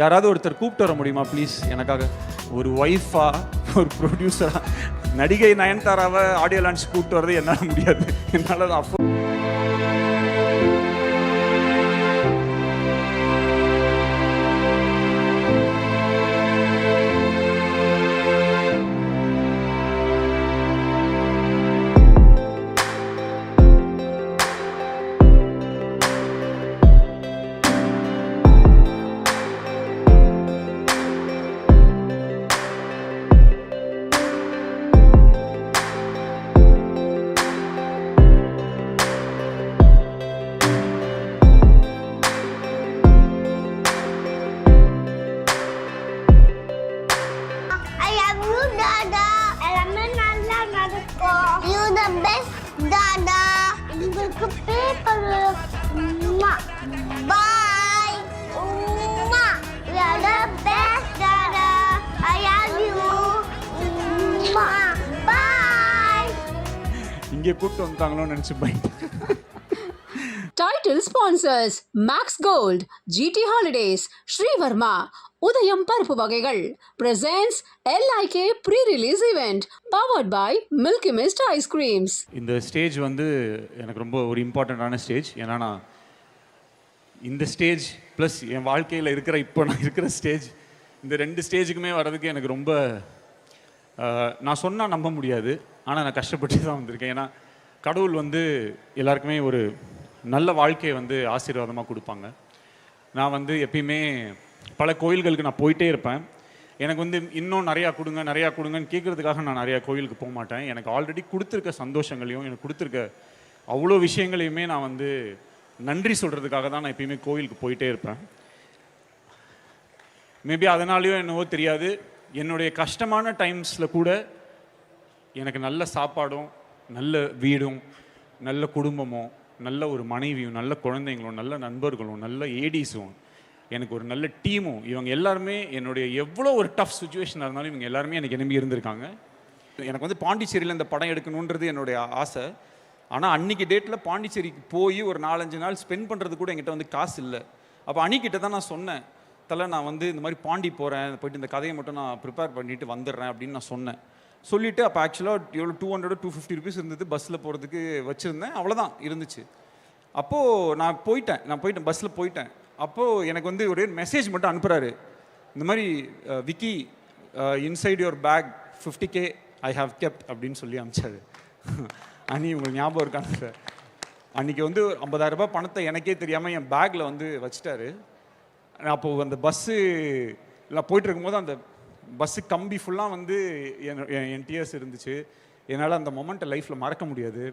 யாராவது ஒருத்தர் கூப்பிட்டு வர முடியுமா ப்ளீஸ் எனக்காக? ஒரு ஒய்ஃபா, ஒரு ப்ரொடியூசரா, நடிகை நயன்தாராவை ஆடியோ லான்ச் கூப்பிட்டு வரது என்னால் முடியாது. என்னால் அப்போ Bye. We are the best, Dada. I love you. Bye. இங்கே கூப்பிட்டு வந்துட்டாங்களோன்னு நினச்சி பயந்து. Title sponsors Max Gold, GT Holidays, Sri Varma, Udayam பருப்பு வகைகள் presents LIK pre-release event powered by Milky Mist Ice Creams. இந்த ஸ்டேஜ் வந்து எனக்கு ரொம்ப ஒரு இம்பார்ட்டண்ட்டான ஸ்டேஜ். ஏன்னா நான் இந்த ஸ்டேஜ் ப்ளஸ் என் வாழ்க்கையில் இருக்கிற இப்போ நான் இருக்கிற ஸ்டேஜ், இந்த ரெண்டு ஸ்டேஜுக்குமே வர்றதுக்கு எனக்கு ரொம்ப நான் சொன்னால் நம்ப முடியாது. ஆனால் நான் கஷ்டப்பட்டு தான் வந்திருக்கேன். ஏன்னா கடவுள் வந்து எல்லாருக்குமே ஒரு நல்ல வாழ்க்கையை வந்து ஆசீர்வாதமாக கொடுப்பாங்க. நான் வந்து எப்பயுமே பல கோயில்களுக்கு நான் போயிட்டே இருப்பேன். எனக்கு வந்து இன்னும் நிறையா கொடுங்கன்னு கேட்குறதுக்காக நான் நிறையா கோயிலுக்கு போக மாட்டேன். எனக்கு ஆல்ரெடி கொடுத்துருக்க சந்தோஷங்களையும் எனக்கு கொடுத்துருக்க அவ்வளோ விஷயங்களையுமே நான் வந்து நன்றி சொல்கிறதுக்காக தான் நான் எப்பயுமே கோயிலுக்கு போயிட்டே இருப்பேன். மேபி அதனாலேயோ என்னவோ தெரியாது, என்னுடைய கஷ்டமான டைம்ஸில் கூட எனக்கு நல்ல சாப்பாடும், நல்ல வீடும், நல்ல குடும்பமும், நல்ல ஒரு மனைவியும், நல்ல குழந்தைங்களும், நல்ல நண்பர்களும், நல்ல ஏடிஸும், எனக்கு ஒரு நல்ல டீமும், இவங்க எல்லாருமே என்னுடைய எவ்வளோ ஒரு டஃப் சுச்சுவேஷனாக இருந்தாலும் இவங்க எல்லாருமே எனக்கு நம்பி இருந்திருக்காங்க. எனக்கு வந்து பாண்டிச்சேரியில் இந்த படம் எடுக்கணுன்றது என்னுடைய ஆசை. ஆனால் அன்றைக்கி டேட்டில் பாண்டிச்சேரிக்கு போய் ஒரு 4-5 நாள் ஸ்பெண்ட் பண்ணுறது கூட என்கிட்ட வந்து காசு இல்லை. அப்போ அன்னிக்கிட்ட தான் நான் சொன்னேன், தலை நான் வந்து இந்த மாதிரி பாண்டி போகிறேன், போயிட்டு இந்த கதையை மட்டும் நான் ப்ரிப்பேர் பண்ணிவிட்டு வந்துடுறேன் அப்படின்னு நான் சொன்னேன். சொல்லிவிட்டு அப்போ ஆக்சுவலாக எவ்வளோ 200-250 ருபீஸ் இருந்தது பஸ்ஸில் போகிறதுக்கு வச்சுருந்தேன். அவ்வளோதான் இருந்துச்சு. அப்போது நான் போயிட்டேன் பஸ்ஸில் போயிட்டேன். அப்போது எனக்கு வந்து ஒரு மெசேஜ் மட்டும் அனுப்புகிறாரு, இந்த மாதிரி Vicky inside your bag 50K I have kept அப்படின்னு சொல்லி அனுப்பிச்சாரு. அன்னி உங்களுக்கு ஞாபகம் இருக்காங்க சார்? அன்றைக்கி வந்து 50,000 ரூபாய் பணத்தை எனக்கே தெரியாமல் என் பேக்கில் வந்து வச்சுட்டாரு. அப்போது அந்த பஸ்ஸு எல்லாம் போயிட்டு இருக்கும்போது அந்த பஸ்ஸு கம்பி ஃபுல்லாக வந்து என் டிஎஸ் இருந்துச்சு. என்னால் அந்த மொமெண்ட்டை லைஃப்பில் மறக்க முடியாது.